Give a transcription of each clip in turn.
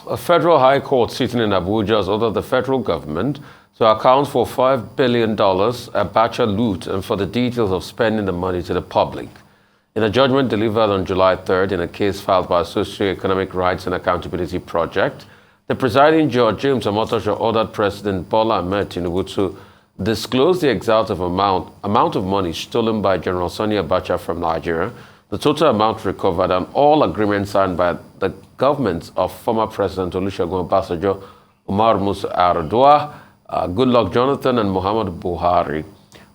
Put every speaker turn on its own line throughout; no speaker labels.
A federal high court sitting in Abuja has ordered the federal government to account for $5 billion Abacha loot and for the details of spending the money to the public. In a judgment delivered on July 3rd in a case filed by Socio-Economic Rights and Accountability Project, the presiding judge, James Omotosho, ordered President Bola Ahmed Tinubu to disclose the exact amount of money stolen by General Sani Abacha from Nigeria, the total amount recovered, and all agreements signed by the governments of former President Olusegun Obasanjo, Umar Musa Yar'Adua, Goodluck Jonathan, and Muhammadu Buhari.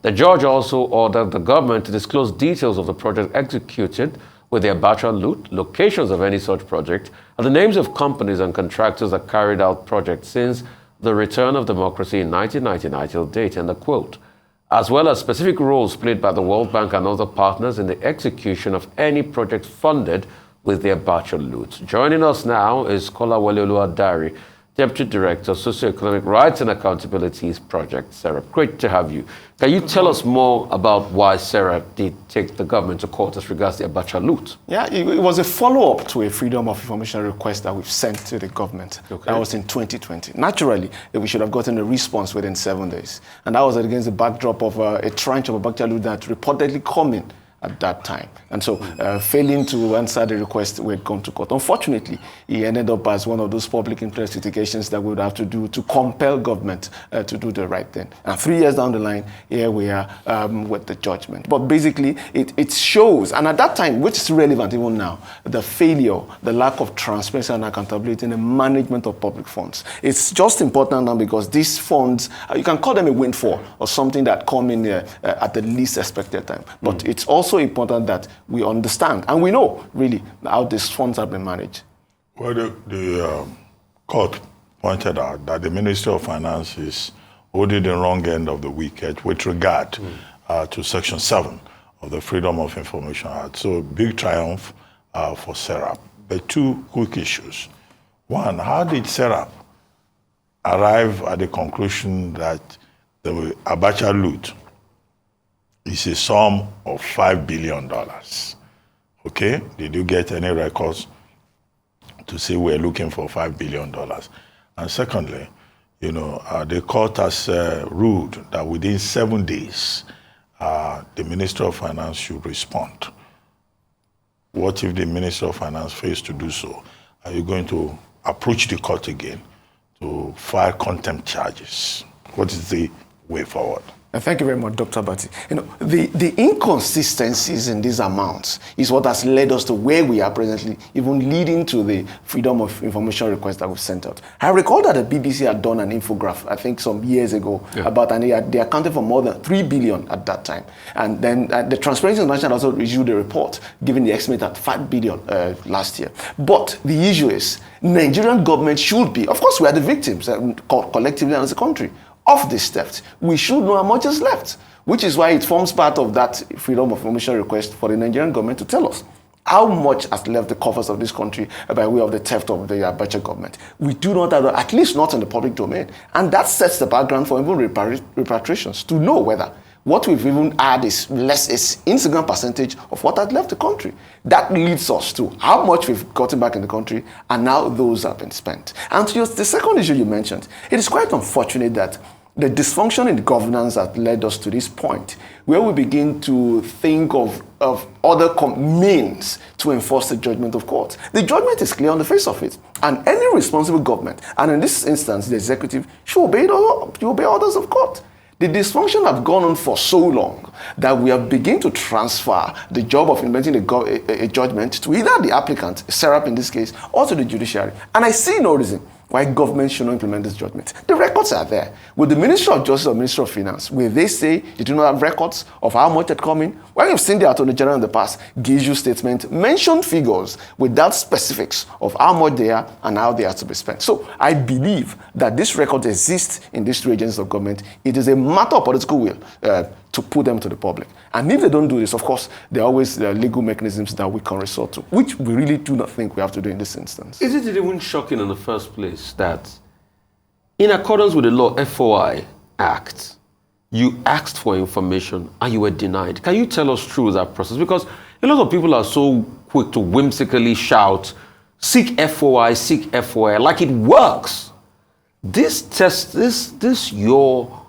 The judge also ordered the government to disclose details of the project executed with the Abacha loot, locations of any such project, and the names of companies and contractors that carried out projects since the return of democracy in 1999 till date, and the quote, as well as specific roles played by the World Bank and other partners in the execution of any project funded with the Abacha loot. Joining us now is Kolawole Oluwadare, Deputy Director, Socio-Economic Rights and Accountability Project, SERAP. Great to have you. Can you tell us more about why SERAP did take the government to court as regards the Abacha loot?
Yeah, it was a follow-up to a Freedom of Information request that we've sent to the government. Okay. That was in 2020. Naturally, we should have gotten a response within 7 days. And that was against the backdrop of a tranche of Abacha loot that reportedly come in at that time. And so failing to answer the request, we had gone to court. Unfortunately, he ended up as one of those public interest litigations that we would have to do to compel government to do the right thing. And 3 years down the line, here we are with the judgment. But basically, it shows, and at that time, which is relevant even now, the failure, the lack of transparency and accountability in the management of public funds. It's just important now because these funds, you can call them a windfall or something that come in at the least expected time. But it's also important that we understand and we know really how these funds have been managed.
Well, the court pointed out that the Ministry of Finance is holding the wrong end of the wicket with regard to Section 7 of the Freedom of Information Act. So big triumph for SERAP. But two quick issues. One, how did SERAP arrive at the conclusion that the Abacha loot is a sum of $5 billion. Okay? Did you get any records to say we're looking for $5 billion? And secondly, the court has ruled that within 7 days, the Minister of Finance should respond. What if the Minister of Finance fails to do so? Are you going to approach the court again to file contempt charges? What is the way forward?
Thank you very much, Dr. Bati. The inconsistencies in these amounts is what has led us to where we are presently, even leading to the Freedom of Information request that we've sent out. I recall that the BBC had done an infographic, I think some years ago, about, and they accounted for more than 3 billion at that time. And then the Transparency International also issued a report, giving the estimate at 5 billion last year. But the issue is, Nigerian government should be, of course we are the victims, collectively and as a country, of this theft. We should know how much is left, which is why it forms part of that Freedom of Information request for the Nigerian government to tell us how much has left the coffers of this country by way of the theft of the Abacha government. We do not have, at least not in the public domain. And that sets the background for even repatriations to know whether what we've even had is insignificant percentage of what had left the country. That leads us to how much we've gotten back in the country and now those have been spent. And to the second issue you mentioned, it is quite unfortunate that the dysfunction in governance that led us to this point, where we begin to think of other means to enforce the judgment of court. The judgment is clear on the face of it, and any responsible government, and in this instance, the executive, should obey orders of court. The dysfunction have gone on for so long that we have begun to transfer the job of implementing a judgment to either the applicant, SERAP in this case, or to the judiciary. And I see no reason why government should not implement this judgment. The records are there. With the Ministry of Justice or Ministry of Finance, where they say they do not have records of how much had come in, well, you've seen the Attorney General in the past gives you statement, mention figures without specifics of how much they are and how they are to be spent. So I believe that this record exists in these three agencies of government. It is a matter of political will to put them to the public. And if they don't do this, of course, there are always legal mechanisms that we can resort to, which we really do not think we have to do in this instance.
Is it even shocking in the first place that in accordance with the law F4I Acts, you asked for information and you were denied? Can you tell us through that process? Because a lot of people are so quick to whimsically shout seek F4I, seek F4I, like it works. This your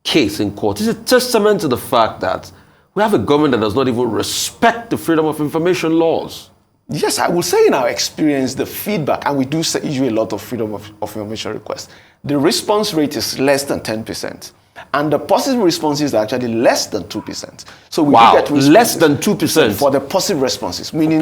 case in court is a testament to the fact that we have a government that does not even respect the freedom of information laws.
Yes, I will say in our experience, the feedback, and we do issue a lot of freedom of information requests, the response rate is less than 10%. And the positive responses are actually less than 2%. So we do get
less than 2%
for the positive responses, meaning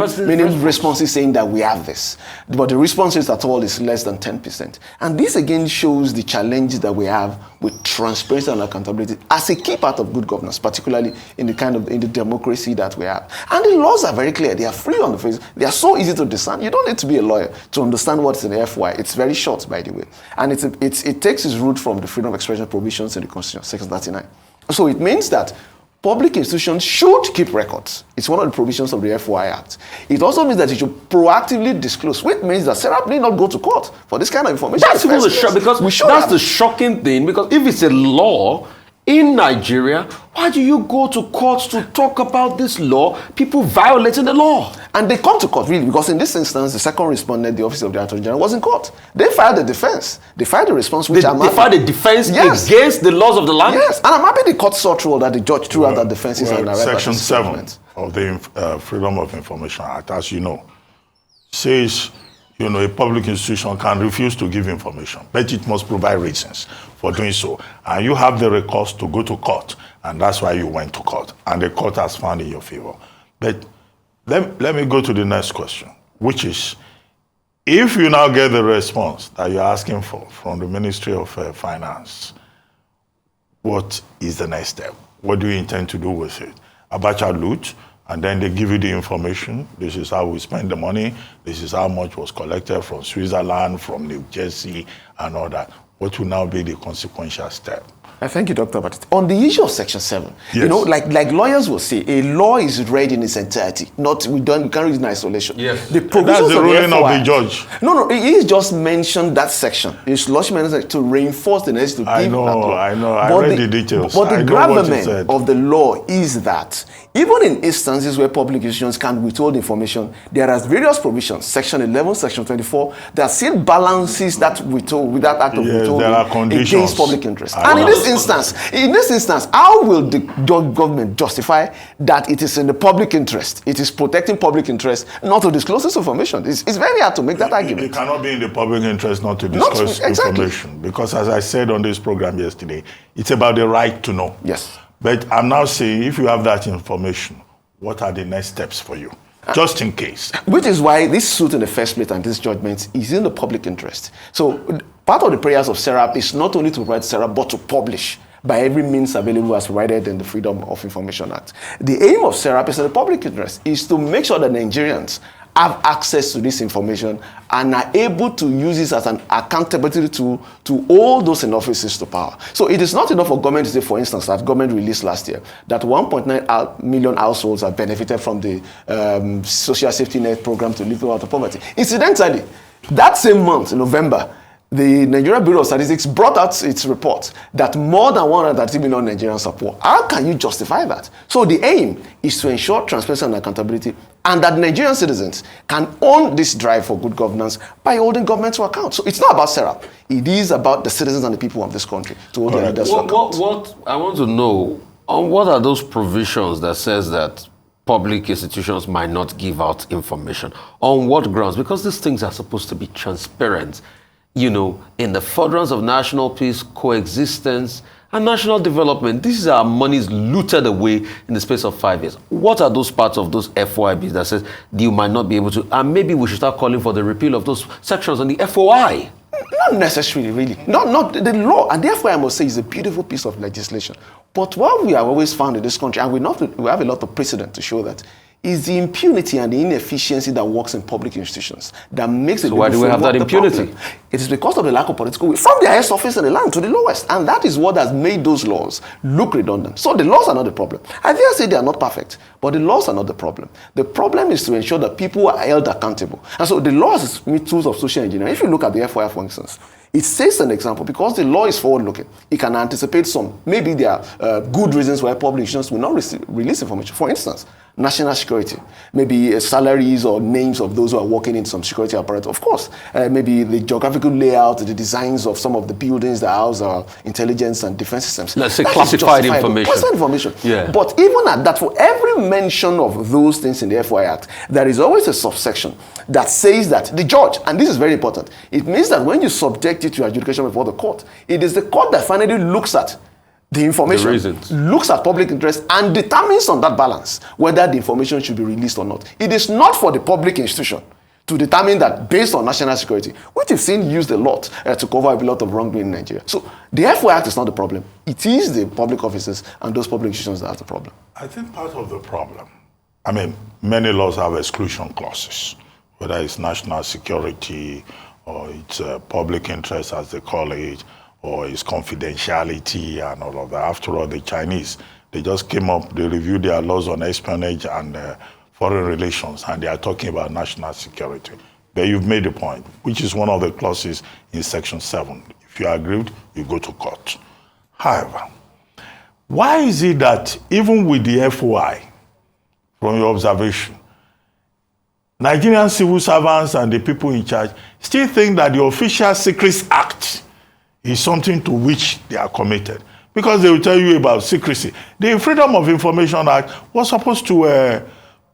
responses saying that we have this. But the responses at all is less than 10%. And this again shows the challenges that we have with transparency and accountability as a key part of good governance, particularly in the democracy that we have. And the laws are very clear. They are free on the face. They are so easy to discern. You don't need to be a lawyer to understand what's in the FY. It's very short, by the way. And it takes its root from the freedom of expression provisions in the Constitution, Section 39. So it means that public institutions should keep records. It's one of the provisions of the F4I Act. It also means that it should proactively disclose, which means that SERAP need not go to court for this kind of information.
That's even the shocking thing, because if it's a law in Nigeria, why do you go to court to talk about this law, people violating the law?
And they come to court, really, because in this instance, the second respondent, the Office of the Attorney General, was in court. They filed the defense. They filed the response, which
they filed a defense against the laws of the land?
Yes, and I'm happy the court saw through that the judge threw out that defense.
Section 7 of the Freedom of Information Act, as you know, says a public institution can refuse to give information, but it must provide reasons for doing so. And you have the recourse to go to court, and that's why you went to court, and the court has found in your favor. But let me go to the next question, which is, if you now get the response that you're asking for from the Ministry of Finance, what is the next step? What do you intend to do with it? Abacha loot, and then they give you the information. This is how we spend the money. This is how much was collected from Switzerland, from New Jersey, and all that. What will now be the consequential step?
Thank you, Dr. Batiste. On the issue of Section 7,
yes.
like lawyers will say, a law is read in its entirety. We can't read it in isolation.
Yes.
The provisions
that's the ruling of the judge.
No, he just mentioned that section. His lordship mentioned to reinforce the necessity to give that law.
I know. I read the details.
But the gravamen of the law is that even in instances where public institutions can withhold information, there are various provisions, Section 11, Section 24, that still balances that withhold with that act of withholding against public interest. And in this instance, how will the government justify that it is in the public interest? It is protecting public interest not to disclose this information. It's very hard to make that argument.
It cannot be in the public interest not to disclose information, because as I said on this program yesterday, it's about the right to know.
Yes.
But I'm now saying, if you have that information, what are the next steps for you? Just in case.
Which is why this suit in the first place and this judgment is in the public interest. So part of the prayers of SERAP is not only to provide SERAP, but to publish by every means available as provided in the Freedom of Information Act. The aim of SERAP is in the public interest, is to make sure that Nigerians have access to this information and are able to use this as an accountability tool to all those in offices to power. So it is not enough for government to say, for instance, that government released last year that 1.9 million households have benefited from the social safety net program to live out of poverty. Incidentally, that same month, in November, the Nigerian Bureau of Statistics brought out its report that more than 130 million Nigerians are poor. How can you justify that? So the aim is to ensure transparency and accountability, and that Nigerian citizens can own this drive for good governance by holding government to account. So it's not about SERAP. It is about the citizens and the people of this country to hold their leaders to account.
What I want to know, what are those provisions that says that public institutions might not give out information? On what grounds? Because these things are supposed to be transparent. In the furtherance of national peace, coexistence, and national development. These are monies looted away in the space of 5 years. What are those parts of those FOIBs that says you might not be able to? And maybe we should start calling for the repeal of those sections on the FOI.
Not necessarily, really. Not the law. And therefore, I must say, is a beautiful piece of legislation. But what we have always found in this country, and we have a lot of precedent to show that, is the impunity and the inefficiency that works in public institutions that makes it.
So why do we have that impunity?
It is because of the lack of political will from the highest office in the land to the lowest, and that is what has made those laws look redundant. So the laws are not the problem. I dare say they are not perfect, but the laws are not the problem. The problem is to ensure that people are held accountable, and so the laws is tools of social engineering. If you look at the FOI, for instance, it says an example, because the law is forward-looking. It can anticipate some. Maybe there are good reasons why public institutions will not release information. For instance, national security, maybe salaries or names of those who are working in some security apparatus. Of course, maybe the geographical layout, the designs of some of the buildings that house our intelligence and defense systems.
Let's say classified information.
Classified information.
Yeah.
But even at that, for every mention of those things in the F4I Act, there is always a subsection that says that the judge, and this is very important, it means that when you subject it to adjudication before the court, it is the court that finally looks at the information, looks at public interest, and determines on that balance whether the information should be released or not. It is not for the public institution to determine that based on national security, which is seen used a lot to cover up a lot of wrongdoing in Nigeria. So the F4I Act is not the problem. It is the public officers and those public institutions that are the problem.
I think part of the problem, I mean, many laws have exclusion clauses, whether it's national security or it's public interest, as they call it, or it's confidentiality and all of that. After all, the Chinese, they just came up, they reviewed their laws on espionage and foreign relations, and they are talking about national security. But you've made a point, which is one of the clauses in Section 7. If you are aggrieved, you go to court. However, why is it that even with the FOI, from your observation, Nigerian civil servants and the people in charge still think that the Official Secrets Act is something to which they are committed? Because they will tell you about secrecy. The Freedom of Information Act was supposed to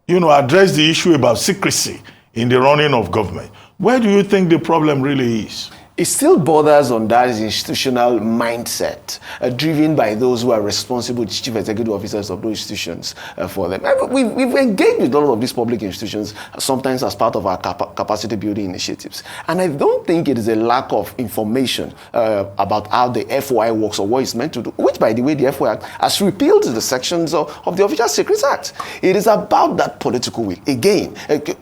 address the issue about secrecy in the running of government. Where do you think the problem really is?
It still borders on that institutional mindset, driven by those who are responsible, chief executive officers of those institutions for them. We've engaged with all of these public institutions, sometimes as part of our capacity building initiatives. And I don't think it is a lack of information about how the FOI works or what it's meant to do, which, by the way, the FOI Act has repealed the sections of the Official Secrets Act. It is about that political will, again,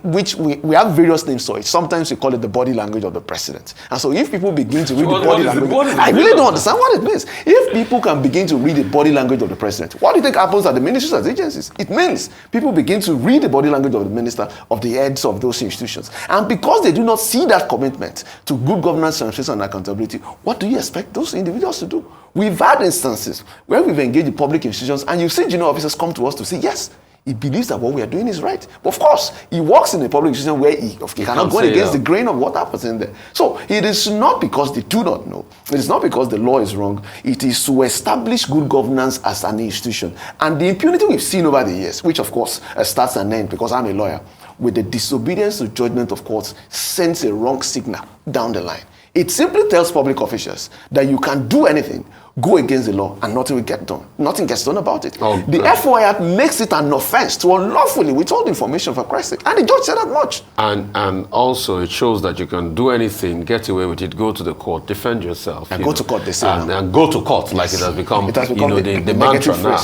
which we have various names for it. Sometimes we call it the body language of the president. And so if people begin to read the body language, I really don't understand what it means. If people can begin to read the body language of the president, what do you think happens at the ministries and agencies? It means people begin to read the body language of the minister, of the heads of those institutions. And because they do not see that commitment to good governance, transparency, and accountability, what do you expect those individuals to do? We've had instances where we've engaged in public institutions, and you see junior officers come to us to say, yes, he believes that what we are doing is right. But of course, he works in a public institution where he cannot go against the grain of what happens in there. So it is not because they do not know. It is not because the law is wrong. It is to establish good governance as an institution. And the impunity we've seen over the years, which of course starts and ends, because I'm a lawyer, with the disobedience to judgment of courts, sends a wrong signal down the line. It simply tells public officials that you can do anything, go against the law, and nothing will get done. Nothing gets done about it. The F4I Act makes it an offense to unlawfully withhold information, for Christ's sake. And the judge said that much.
And also it shows that you can do anything, get away with it, go to the court, defend yourself.
And go to court, they say.
And go to court, like it has become, the mantra now.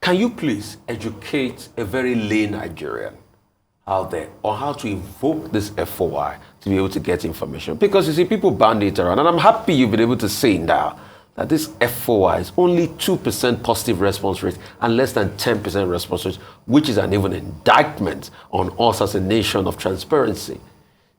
Can you please educate a very lay Nigerian out there on how to invoke this F4I to be able to get information? Because you see, people bandy it around, and I'm happy you've been able to say now that this F4I is only 2% positive response rate and less than 10% response rate, which is an even indictment on us as a nation of transparency.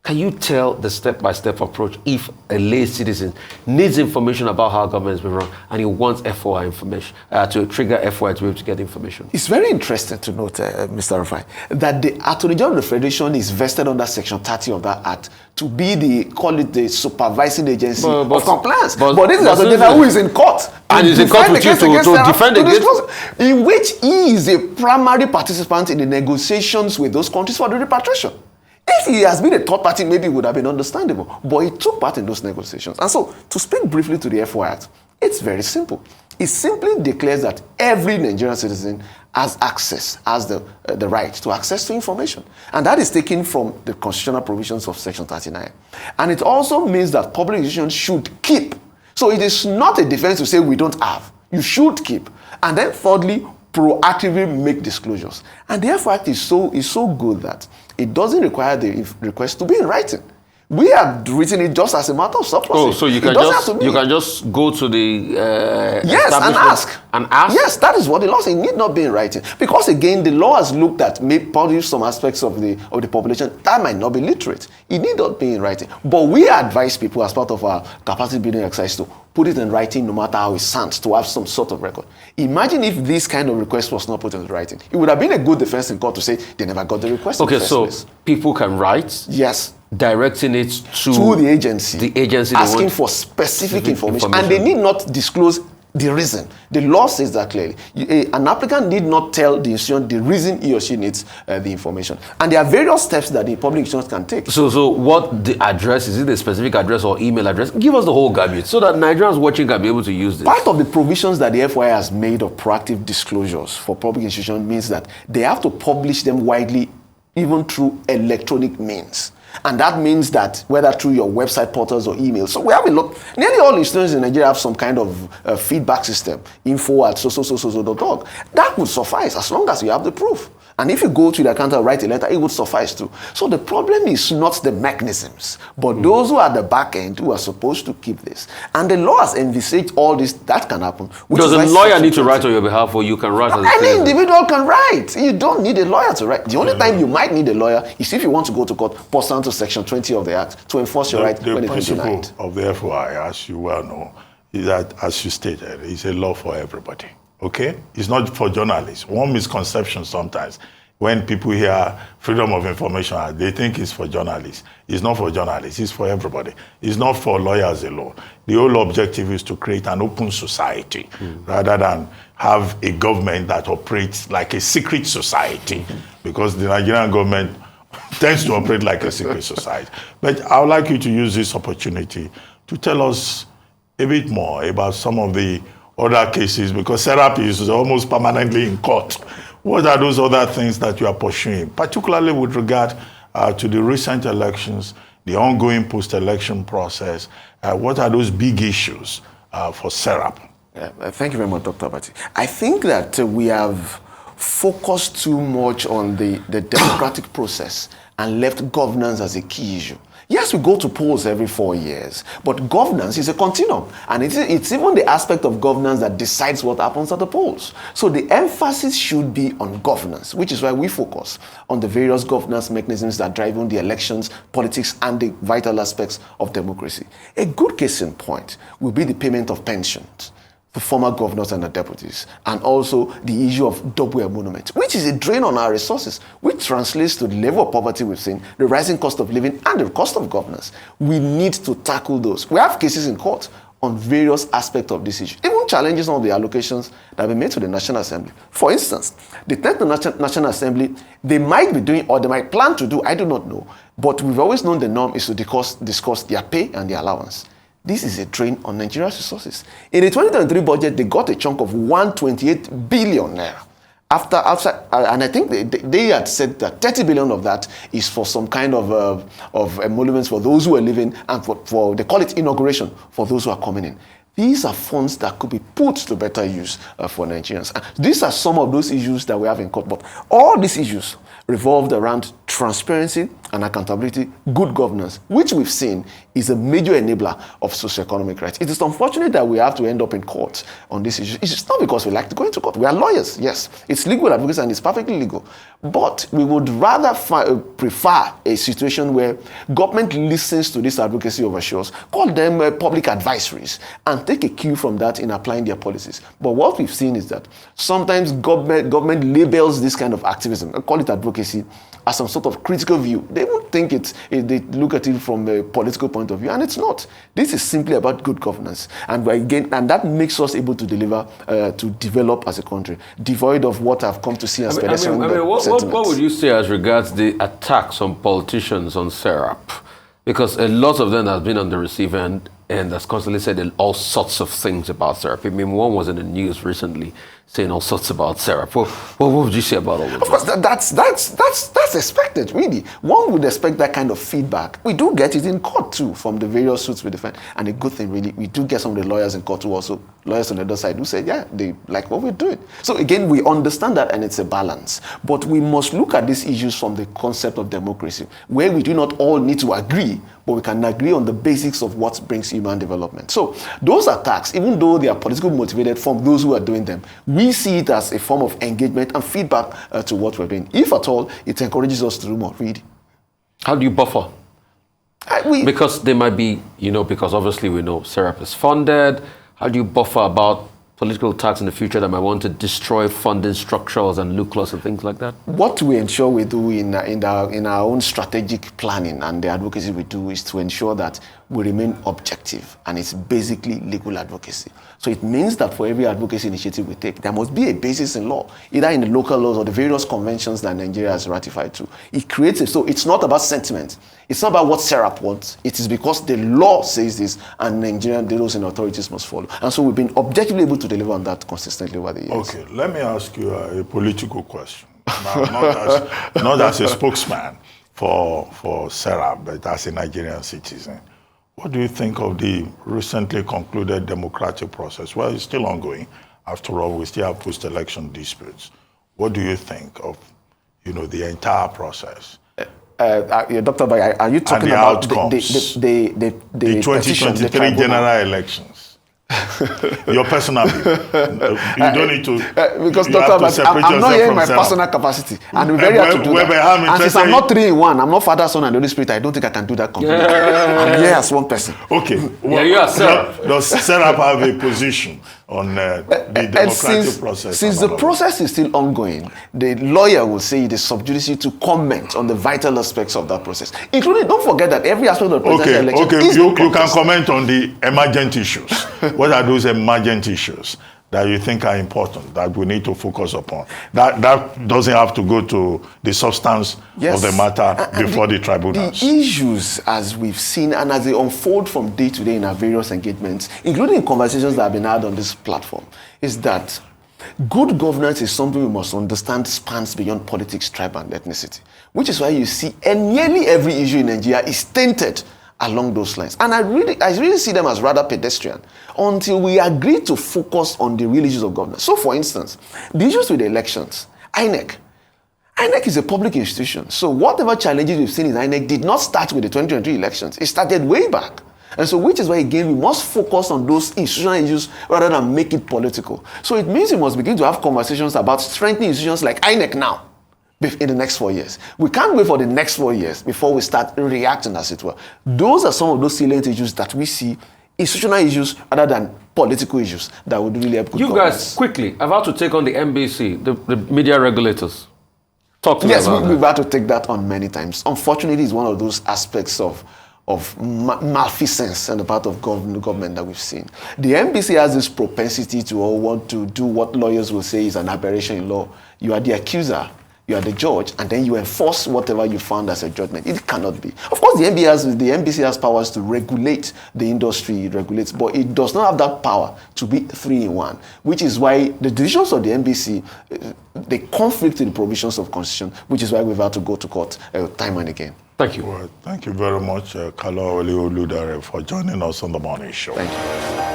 Can you tell the step-by-step approach if a lay citizen needs information about how government has been run and he wants F4I information, to trigger F4I to be able to get information?
It's very interesting to note, Mr. Rufai, that the Attorney General of the Federation is vested under Section 30 of that Act to be the supervising agency of compliance. But this is Attorney General who is in court.
And he's in court with you to defend against,
in which he is a primary participant in the negotiations with those countries for the repatriation. If he has been a third party, maybe it would have been understandable. But he took part in those negotiations. And so, to speak briefly to the F4I Act, it's very simple. It simply declares that every Nigerian citizen has access, has the right to access to information. And that is taken from the constitutional provisions of Section 39. And it also means that public institutions should keep. So it is not a defense to say we don't have. You should keep. And then thirdly, proactively make disclosures. And the F4I Act is so good that it doesn't require the request to be in writing. We have written it just as a matter of surplus.
Oh, so you can just go to the
yes, and ask.
And ask?
Yes, that is what the law says. It need not be in writing. Because again, the law has looked at probably some aspects of the population that might not be literate. It need not be in writing. But we advise people as part of our capacity building exercise to put it in writing no matter how it sounds, to have some sort of record. Imagine if this kind of request was not put in writing. It would have been a good defense in court to say they never got the request.
Okay,
in the first place.
People can write?
Yes.
Directing it to
the agency.
The agency
asking for specific information. And they need not disclose the reason. The law says that clearly. An applicant need not tell the institution the reason he or she needs the information. And there are various steps that the public institutions can take.
So what the address, is it a specific address or email address? Give us the whole gamut so that Nigerians watching can be able to use this.
Part of the provisions that the F4I has made of proactive disclosures for public institutions means that they have to publish them widely, even through electronic means. And that means that whether through your website portals or email. So we have a lot, nearly all institutions in Nigeria have some kind of feedback system, info@so.org. That would suffice as long as you have the proof. And if you go to the account and write a letter, it would suffice too. So the problem is not the mechanisms, but those who are at the back end who are supposed to keep this. And the law has envisaged all this, that can happen.
Does a lawyer need to write on your behalf, or you can write as a
Any
citizen?
individual can write. You don't need a lawyer to write. The only time you might need a lawyer is if you want to go to court, pursuant to Section 20 of the Act, to enforce your right when
The
it is denied.
principle of the FOI, as you well know, is that, as you stated, it's a law for everybody. Okay? It's not for journalists. One misconception sometimes, when people hear Freedom of Information Act, they think it's for journalists. It's not for journalists, it's for everybody. It's not for lawyers alone. The whole objective is to create an open society rather than have a government that operates like a secret society, because the Nigerian government tends to operate like a secret society. But I would like you to use this opportunity to tell us a bit more about some of the other cases, because SERAP is almost permanently in court. What are those other things that you are pursuing, particularly with regard to the recent elections, the ongoing post-election process? What are those big issues for SERAP?
Thank you very much, Dr. Abati. I think that we have focused too much on the democratic process and left governance as a key issue. Yes, we go to polls every 4 years, but governance is a continuum, and it's even the aspect of governance that decides what happens at the polls. So the emphasis should be on governance, which is why we focus on the various governance mechanisms that drive on the elections, politics, and the vital aspects of democracy. A good case in point will be the payment of pensions to former governors and the deputies, and also the issue of double emolument, which is a drain on our resources, which translates to the level of poverty we've seen, the rising cost of living, and the cost of governance. We need to tackle those. We have cases in court on various aspects of this issue, even challenges on the allocations that have been made to the National Assembly. For instance, the 10th National Assembly, they might be doing, or they might plan to do, I do not know, but we've always known the norm is to discuss their pay and their allowance. This is a drain on Nigeria's resources. In the 2023 budget, they got a chunk of 128 billion naira. And I think they had said that 30 billion of that is for some kind of emoluments for those who are leaving, and for they call it inauguration for those who are coming in. These are funds that could be put to better use for Nigerians. And these are some of those issues that we have in court. But all these issues revolved around transparency and accountability, good governance, which we've seen is a major enabler of socioeconomic rights. It is unfortunate that we have to end up in court on this issue. It's not because we like to go into court. We are lawyers, yes. It's legal advocacy and it's perfectly legal. But we would rather prefer a situation where government listens to this advocacy overtures, call them public advisories, and take a cue from that in applying their policies. But what we've seen is that sometimes government labels this kind of activism, call it advocacy, as some sort of critical view. They won't think they look at it from a political point of view, and it's not. This is simply about good governance. And that makes us able to deliver, to develop as a country, devoid of what I've come to see as pedestrian sentiments.
What would you say as regards the attacks on politicians on SERAP? Because a lot of them have been on the receiving end and has constantly said all sorts of things about SERAP. I mean, one was in the news recently saying all sorts about SERAP. What would you say about all of that?
Of course, that's expected, really. One would expect that kind of feedback. We do get it in court, too, from the various suits we defend. And a good thing, really, we do get some of the lawyers in court who also, lawyers on the other side who say, yeah, they like what we're doing. So again, we understand that, and it's a balance. But we must look at these issues from the concept of democracy, where we do not all need to agree, but we can agree on the basics of what brings human development. So those attacks, even though they are politically motivated from those who are doing them, we see it as a form of engagement and feedback to what we're doing. If at all, it encourages us to do more. Read.
How do you buffer? Because they might be, because obviously we know SERAP is funded. How do you buffer about political attacks in the future that might want to destroy funding structures and LUCLOS and things like that?
What we ensure we do in our own strategic planning and the advocacy we do is to ensure that we remain objective, and it's basically legal advocacy. So it means that for every advocacy initiative we take, there must be a basis in law, either in the local laws or the various conventions that Nigeria has ratified to. It creates it. So it's not about sentiment. It's not about what SERAP wants. It is because the law says this, and Nigerian leaders and authorities must follow. And so we've been objectively able to deliver on that consistently over the years.
Okay, let me ask you a political question. Now, not as a spokesman for SERAP, but as a Nigerian citizen. What do you think of the recently concluded democratic process? Well, it's still ongoing. After all, we still have post-election disputes. What do you think of, the entire process?
Dr. Bai, are you talking about the
2023 general elections? Your personal view. You don't need to.
Because Dr. Bai, I'm not here in my personal capacity, and I'm very hard to do that. And since I'm not 3 in 1, I'm not Father, Son, and Holy Spirit, I don't think I can do that completely. I'm here as one person.
Okay.
You are SERAP.
Does SERAP have a position on the democratic process?
Since the process is still ongoing, the lawyer will say it is sub judice to comment on the vital aspects of that process, including, don't forget that every aspect of the presidential election is
you can comment on the emergent issues. What are those emergent issues that you think are important, that we need to focus upon? That doesn't have to go to the substance of the matter before the tribunals.
The issues, as we've seen and as they unfold from day to day in our various engagements, including conversations that have been had on this platform, is that good governance is something we must understand spans beyond politics, tribe, and ethnicity, which is why you see nearly every issue in Nigeria is tainted along those lines. And I really see them as rather pedestrian until we agree to focus on the real issues of governance. So, for instance, the issues with the elections, INEC is a public institution. So whatever challenges we've seen in INEC did not start with the 2023 elections. It started way back. And so which is why, again, we must focus on those institutional issues rather than make it political. So it means we must begin to have conversations about strengthening institutions like INEC now in the next 4 years. We can't wait for the next 4 years before we start reacting, as it were. Those are some of those salient issues that we see, institutional issues rather than political issues, that would really help.
You guys, quickly, I've had to take on the MBC, the media regulators. Talk to me about that.
We've had to take that on many times. Unfortunately, it's one of those aspects of malfeasance on the part of government that we've seen. The MBC has this propensity to want to do what lawyers will say is an aberration in law. You are the accuser, you are the judge, and then you enforce whatever you found as a judgment. It cannot be. Of course, the MBC has powers to regulate the industry, it regulates, but it does not have that power to be 3 in 1, which is why the decisions of the MBC, they conflict with the provisions of Constitution, which is why we've had to go to court time and again.
Thank you.
Well, thank you very much, Kolawole Oluwadare, for joining us on the morning show.
Thank you.